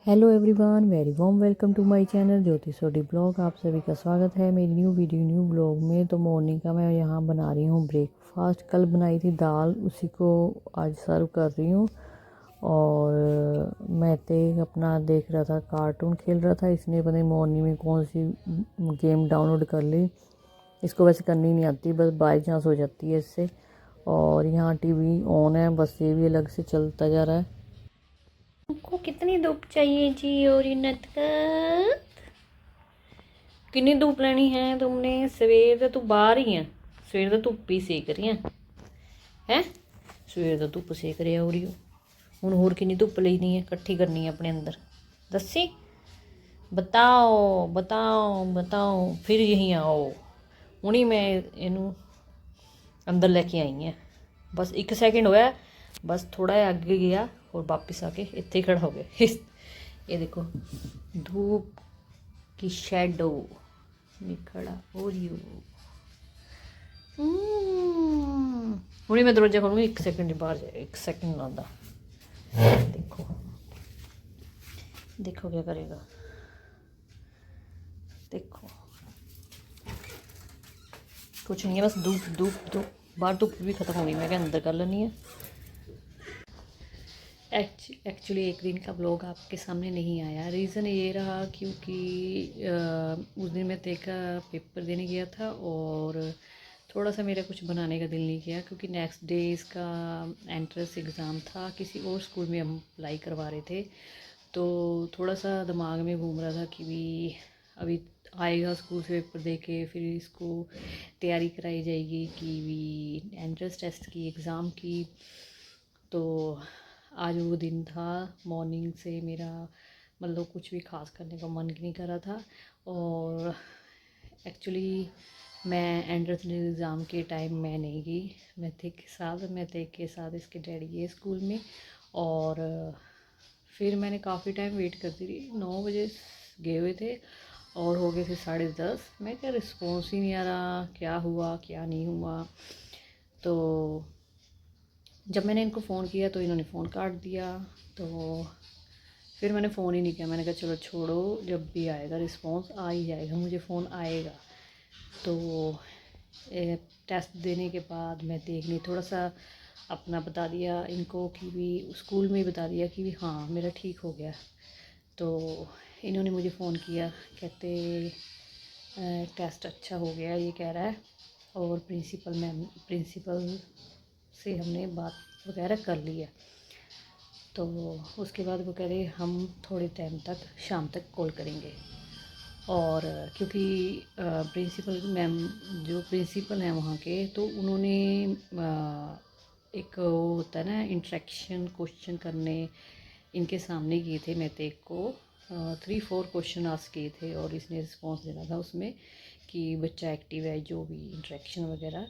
Hello everyone, very warm welcome to my channel Jyoti Sodhi blog. आप सभी का स्वागत है मेरी न्यू वीडियो न्यू ब्लॉग में। तो मॉर्निंग का मैं यहाँ बना रही हूँ ब्रेकफास्ट। कल बनाई थी दाल, उसी को आज सर्व कर रही हूँ। और मैं तो अपना देख रहा था, कार्टून खेल रहा था। इसने पता नहीं मॉर्निंग में कौन सी गेम डाउनलोड कर ली। इसको वैसे करनी नहीं आती, बस बाई चांस हो जाती है इससे। और यहाँ टीवी ऑन है, बस ये भी अलग से चलता जा रहा है। को कितनी धूप चाहिए जी? और कितनी धूप लेनी है तुमने? सवेर तो तू बाहर ही है, सवेर तो धुप्प ही सेक रही है। सवेर तो धुप्प सेक रहा हो रही हो। ਹੁਣ ਹੋਰ कितनी धुप्प लेनी है, इकट्ठी करनी है अपने अंदर? दसी बताओ बताओ बताओ, फिर यहीं आओ। हुणी मैं इनू अंदर लेके आई है। बस 1 सेकंड होया, बस थोड़ा आगे गया और वापस आके इत्थे ही खड़ा हो गया। ये देखो धूप की शैडो में खड़ा हो रही हो। हुणी मैं दरवाजा खोलूँगी, 1 सेकंड बाहर जाए, 1 सेकंड आंदा। देखो देखो क्या करेगा, देखो कुछ नहीं है, बस धूप धूप धूप। बाहर धूप भी खत्म हो गई, मैं क्या अंदर कर लेनी है। एक्चुअली एक दिन का ब्लॉग आपके सामने नहीं आया। रीज़न ये रहा क्योंकि उस दिन मैं तेज का पेपर देने गया था और थोड़ा सा मेरा कुछ बनाने का दिल नहीं किया, क्योंकि नेक्स्ट डे इसका एंट्रेंस एग्ज़ाम था। किसी और स्कूल में हम अप्लाई करवा रहे थे, तो थोड़ा सा दिमाग में घूम रहा था कि भी अभी आएगा स्कूल से पेपर दे के, फिर इसको तैयारी कराई जाएगी कि भी एंट्रेंस टेस्ट की, एग्ज़ाम की। तो आज वो दिन था। मॉर्निंग से मेरा मतलब कुछ भी खास करने का मन नहीं कर रहा था। और एक्चुअली मैं एंट्रेंस एग्ज़ाम के टाइम मैं नहीं गई, मैं थे के साथ इसके डैडी गए स्कूल में। और फिर मैंने काफ़ी टाइम वेट करती रही, 9 बजे गए हुए थे और हो गए थे 10:30। मैं क्या रिस्पॉन्स ही नहीं आ रहा, क्या हुआ क्या नहीं हुआ। तो जब मैंने इनको फ़ोन किया तो इन्होंने फ़ोन काट दिया। तो फिर मैंने फ़ोन ही नहीं किया, मैंने कहा चलो छोड़ो, जब भी आएगा रिस्पॉन्स आ ही जाएगा, मुझे फ़ोन आएगा। तो टेस्ट देने के बाद मैं देखनी थोड़ा सा अपना बता दिया इनको कि भी स्कूल में ही बता दिया कि भी हाँ मेरा ठीक हो गया। तो इन्होंने मुझे फ़ोन किया, कहते टेस्ट अच्छा हो गया ये कह रहा है, और प्रिंसिपल से हमने बात वगैरह कर ली है। तो उसके बाद वो कह रहे हम थोड़े टाइम तक शाम तक कॉल करेंगे। और क्योंकि प्रिंसिपल हैं वहाँ के, तो उन्होंने एक वो होता है ना इंटरेक्शन क्वेश्चन करने, इनके सामने किए थे। मैं तो एक को 3-4 क्वेश्चन आस्क किए थे और इसने रिस्पॉन्स देना था उसमें कि बच्चा एक्टिव है। जो भी इंटरेक्शन वगैरह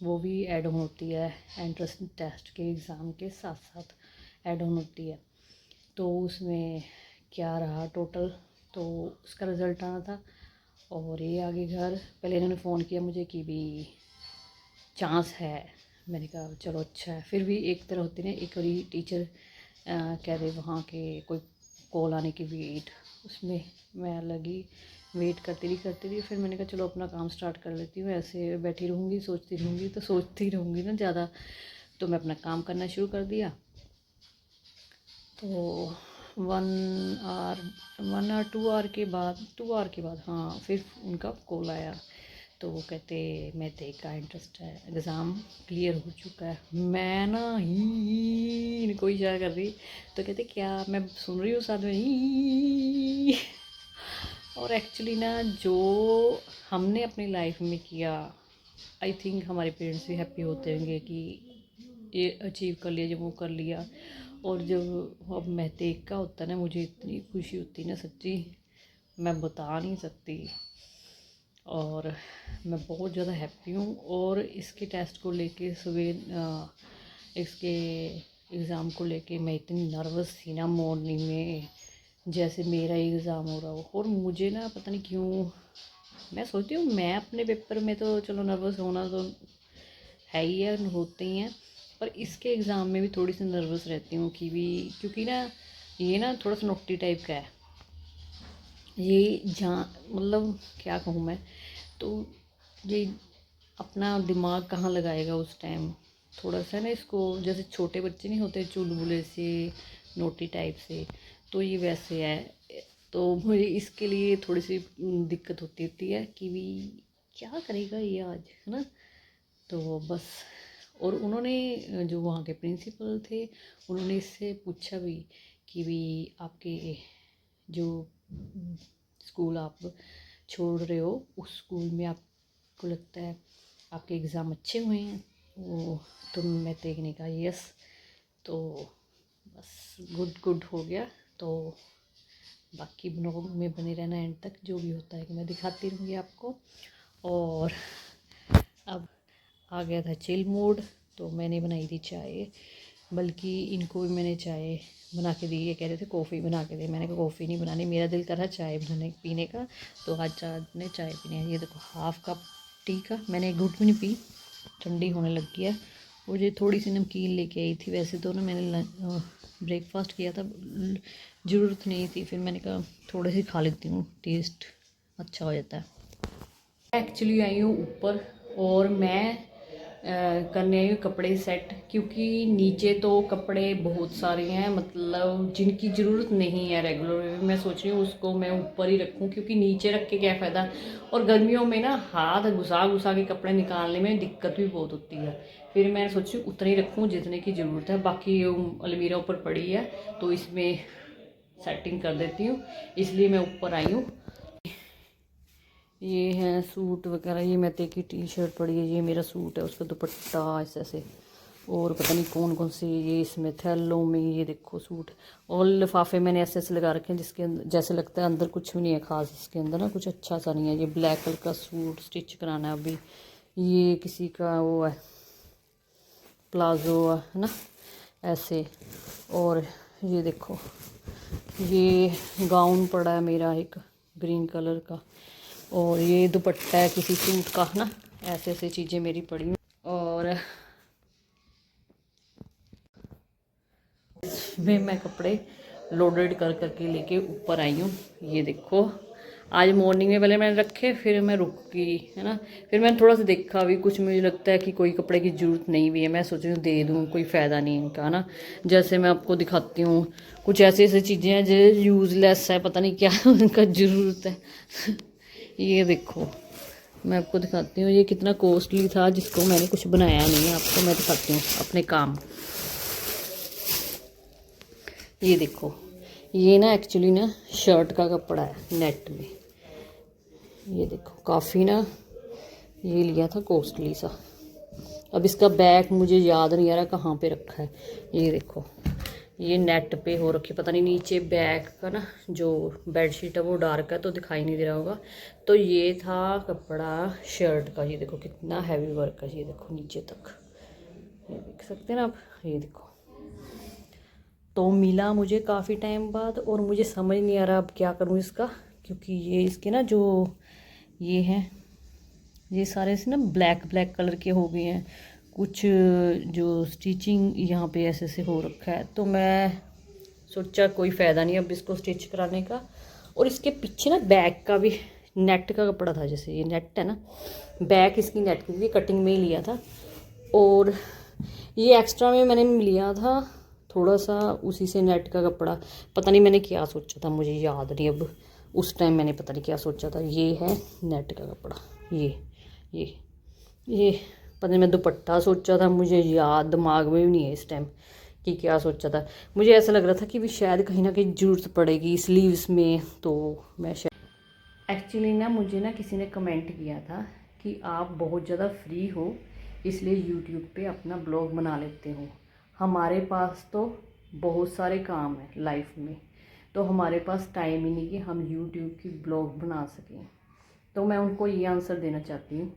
वो भी ऐड ऑन होती है एंट्रेंस टेस्ट के एग्ज़ाम के साथ साथ ऐड ऑन होती है। तो उसमें क्या रहा टोटल, तो उसका रिज़ल्ट आना था। और ये आगे घर पहले इन्होंने फ़ोन किया मुझे कि भी चांस है। मैंने कहा चलो अच्छा है। फिर भी एक तरह होती ना, एक बारी टीचर कह रहे वहाँ के कोई कॉल आने की वेट, उसमें मैं लगी वेट करती रही। फिर मैंने कहा चलो अपना काम स्टार्ट कर लेती हूँ, ऐसे बैठी रहूँगी सोचती रहूँगी तो सोचती रहूँगी ना ज़्यादा। तो मैं अपना काम करना शुरू कर दिया। तो 1 आवर 2 आवर के बाद हाँ फिर उनका कॉल आया। तो वो कहते मैं का इंटरेस्ट है, एग्ज़ाम क्लियर हो चुका है। मैं ना ही इनको इशारा कर रही, तो कहते क्या? मैं सुन रही हूँ साथ में ही। और एक्चुअली ना जो हमने अपनी लाइफ में किया, आई थिंक हमारे पेरेंट्स भी हैप्पी होते होंगे कि ये अचीव कर लिया, जब वो कर लिया। और जब अब महतेक का होता है ना, मुझे इतनी खुशी होती ना सच्ची, मैं बता नहीं सकती। और मैं बहुत ज़्यादा हैप्पी हूँ। और इसके टेस्ट को लेके इसके एग्ज़ाम को लेके मैं इतनी नर्वस थी ना मॉर्निंग में, जैसे मेरा एग्ज़ाम हो रहा हो। और मुझे ना पता नहीं क्यों, मैं सोचती हूँ मैं अपने पेपर में तो चलो नर्वस होना तो है ही है, होते ही हैं, पर इसके एग्ज़ाम में भी थोड़ी सी नर्वस रहती हूँ कि भी क्योंकि ना ये ना थोड़ा सा नोटी टाइप का है ये, जहाँ मतलब क्या कहूँ मैं, तो ये अपना दिमाग कहाँ लगाएगा उस टाइम। थोड़ा सा ना इसको, जैसे छोटे बच्चे नहीं होते चुलबुले से, नोटी टाइप से, तो ये वैसे है। तो मुझे इसके लिए थोड़ी सी दिक्कत होती है कि भी क्या करेगा ये आज, है ना। तो बस, और उन्होंने जो वहाँ के प्रिंसिपल थे, उन्होंने इससे पूछा भी कि भी आपके जो स्कूल आप छोड़ रहे हो उस स्कूल में आपको लगता है आपके एग्ज़ाम अच्छे हुए हैं। वो तो मैं देखने का यस, तो बस गुड गुड हो गया। तो बाकी ब्लॉग में बने रहना एंड तक, जो भी होता है कि मैं दिखाती रहूँगी आपको। और अब आ गया था चिल मूड, तो मैंने बनाई थी चाय, बल्कि इनको भी मैंने चाय बना के दी। ये कह रहे थे कॉफ़ी बना के दे, मैंने कहा कॉफ़ी नहीं बनानी, मेरा दिल कर रहा चाय बनाने पीने का, तो आज ने चाय पीने है। ये देखो हाफ़ कप टी का, मैंने एक घूंट भी नहीं पी, ठंडी होने लग गया। और ये थोड़ी सी नमकीन लेके आई थी, वैसे तो ना मैंने ब्रेकफास्ट किया था, ज़रूरत नहीं थी, फिर मैंने कहा थोड़ी सी खा लेती हूँ, टेस्ट अच्छा हो जाता है। एक्चुअली आई हूँ ऊपर, और मैं करने आई हूँ कपड़े सेट, क्योंकि नीचे तो कपड़े बहुत सारे हैं, मतलब जिनकी ज़रूरत नहीं है रेगुलर में। मैं सोच रही हूँ उसको मैं ऊपर ही रखूँ, क्योंकि नीचे रख के क्या फ़ायदा। और गर्मियों में ना हाथ घुसा घुसा के कपड़े निकालने में दिक्कत भी बहुत होती है। फिर मैं सोच रही हूँ उतने ही रखूँ जितने की ज़रूरत है, बाकी अलमीरा ऊपर पड़ी है तो इसमें सेटिंग कर देती हूँ, इसलिए मैं ऊपर आई हूँ। ये है सूट वगैरह, ये मेते की टी शर्ट पड़ी है, ये मेरा सूट है, उसका दुपट्टा ऐसे ऐसे, और पता नहीं कौन कौन से ये इसमें थैलों में, ये देखो सूट। और लिफाफे मैंने ऐसे ऐसे लगा रखे हैं जिसके अंदर जैसे लगता है अंदर कुछ भी नहीं है खास, इसके अंदर ना कुछ अच्छा सा नहीं है। ये ब्लैक कलर का सूट स्टिच कराना है अभी, ये किसी का वो है प्लाजो है ना ऐसे। और ये देखो ये गाउन पड़ा है मेरा एक ग्रीन कलर का, और ये दुपट्टा है किसी सूट का ना, ऐसे ऐसे चीज़ें मेरी पड़ी हैं। और इसमें मैं कपड़े लोडेड कर करके लेके ऊपर आई हूँ। ये देखो आज मॉर्निंग में पहले मैंने रखे, फिर मैं रुक गई, है ना। फिर मैंने थोड़ा सा देखा भी, कुछ मुझे लगता है कि कोई कपड़े की ज़रूरत नहीं भी है, मैं सोच रही हूँ दे दूँ, कोई फ़ायदा नहीं इनका, है ना। जैसे मैं आपको दिखाती हूँ, कुछ ऐसी ऐसी चीज़ें हैं जो यूज़लेस है, पता नहीं क्या उनका ज़रूरत है। ये देखो मैं आपको दिखाती हूँ, ये कितना कॉस्टली था जिसको मैंने कुछ बनाया नहीं है, आपको मैं दिखाती हूँ अपने काम। ये देखो ये ना एक्चुअली ना शर्ट का कपड़ा है नेट में, ये देखो काफ़ी ना ये लिया था कॉस्टली सा। अब इसका बैग मुझे याद नहीं आ रहा कहाँ पे रखा है। ये देखो ये नेट पे हो रखी, पता नहीं नीचे बैग का ना जो बेडशीट है वो डार्क है तो दिखाई नहीं दे रहा होगा। तो ये था कपड़ा शर्ट का, ये देखो कितना हैवी वर्क है, ये देखो नीचे तक, ये देख सकते हैं ना आप, ये देखो। तो मिला मुझे काफ़ी टाइम बाद, और मुझे समझ नहीं आ रहा अब क्या करूँ इसका, क्योंकि ये इसके ना जो ये हैं ये सारे से ना ब्लैक ब्लैक कलर के हो गए हैं, कुछ जो स्टिचिंग यहाँ पे ऐसे ऐसे हो रखा है। तो मैं सोचा कोई फ़ायदा नहीं अब इसको स्टिच कराने का। और इसके पीछे ना बैक का भी नेट का कपड़ा था, जैसे ये नेट है ना, बैक इसकी नेट की कटिंग में ही लिया था। और ये एक्स्ट्रा में मैंने लिया था थोड़ा सा उसी से नेट का कपड़ा, पता नहीं मैंने क्या सोचा था, मुझे याद नहीं अब, उस टाइम मैंने पता नहीं क्या सोचा था। ये है नेट का कपड़ा, ये ये पता नहीं मैं दुपट्टा सोचा था, मुझे याद दिमाग में भी नहीं है इस टाइम कि क्या सोचा था। मुझे ऐसा लग रहा था कि भी शायद कहीं ना कहीं ज़रूरत पड़ेगी स्लीव्स में, तो मैं शायद एक्चुअली ना मुझे ना किसी ने कमेंट किया था कि आप बहुत ज़्यादा फ्री हो इसलिए यूट्यूब पे अपना ब्लॉग बना लेते हो, हमारे पास तो बहुत सारे काम हैं लाइफ में, तो हमारे पास टाइम ही नहीं कि हम यूट्यूब की ब्लॉग बना सकें। तो मैं उनको ये आंसर देना चाहती हूँ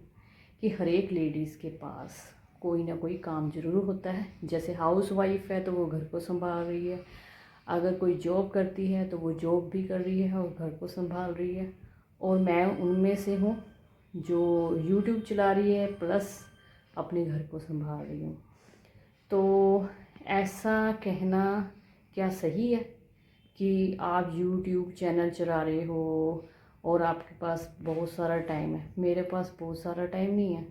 कि हर एक लेडीज़ के पास कोई ना कोई काम ज़रूर होता है। जैसे हाउस वाइफ है तो वो घर को संभाल रही है, अगर कोई जॉब करती है तो वो जॉब भी कर रही है और घर को संभाल रही है, और मैं उनमें से हूँ जो यूट्यूब चला रही है प्लस अपने घर को संभाल रही हूँ। तो ऐसा कहना क्या सही है? कि आप YouTube चैनल चला रहे हो और आपके पास बहुत सारा टाइम है। मेरे पास बहुत सारा टाइम नहीं है,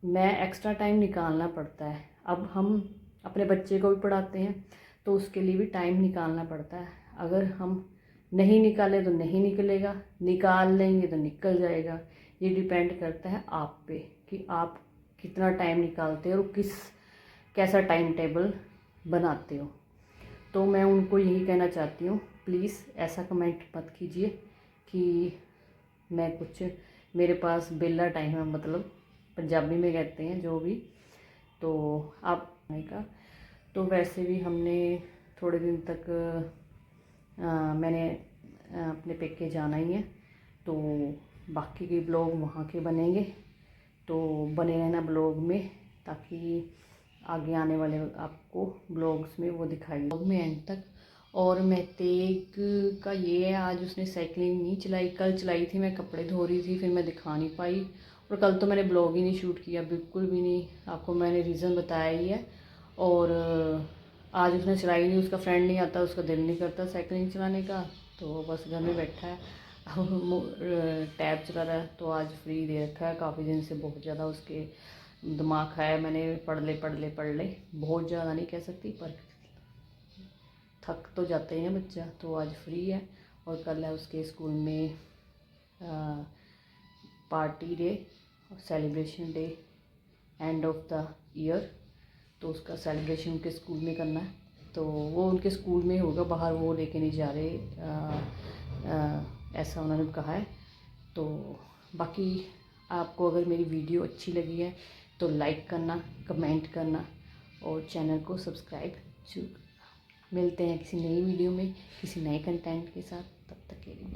मैं एक्स्ट्रा टाइम निकालना पड़ता है। अब हम अपने बच्चे को भी पढ़ाते हैं तो उसके लिए भी टाइम निकालना पड़ता है। अगर हम नहीं निकाले तो नहीं निकलेगा, निकाल लेंगे तो निकल जाएगा। ये डिपेंड करता है आप पे कि आप कितना टाइम निकालते हो और कैसा टाइम टेबल बनाते हो। तो मैं उनको यही कहना चाहती हूँ, प्लीज़ ऐसा कमेंट मत कीजिए कि मैं कुछ, मेरे पास बेला टाइम है, मतलब पंजाबी में कहते हैं जो भी। तो आप का तो वैसे भी हमने थोड़े दिन तक मैंने अपने पेके जाना ही है, तो बाकी के ब्लॉग वहाँ के बनेंगे। तो बने रहना ब्लॉग में, ताकि आगे आने वाले आपको ब्लॉग्स में वो दिखाई ब्लॉग में एंड तक। और महतेग का ये है, आज उसने साइकिलिंग नहीं चलाई, कल चलाई थी। मैं कपड़े धो रही थी, फिर मैं दिखा नहीं पाई। और कल तो मैंने ब्लॉग ही नहीं शूट किया, बिल्कुल भी नहीं। आपको मैंने रीज़न बताया ही है। और आज उसने चलाई नहीं, उसका फ्रेंड नहीं आता, उसका दिल नहीं करता साइकिलिंग चलाने का, तो बस घर में बैठा है। अब टैब चला रहा है, तो आज फ्री दे रखा है। काफ़ी दिन से बहुत ज़्यादा उसके दिमाग खाया मैंने, पढ़ ले बहुत ज़्यादा नहीं कह सकती, पर थक तो जाते हैं बच्चा। तो आज फ्री है और कल है उसके स्कूल में party day, celebration day, end of the year. तो उसका सेलिब्रेशन उनके स्कूल में करना है, तो वो उनके स्कूल में होगा, बाहर वो लेके नहीं जा रहे, ऐसा उन्होंने कहा है। तो बाकी आपको अगर मेरी वीडियो अच्छी लगी है तो लाइक करना, कमेंट करना और चैनल को सब्सक्राइब जरूर करना। मिलते हैं किसी नई वीडियो में, किसी नए कंटेंट के साथ। तब तक के लिए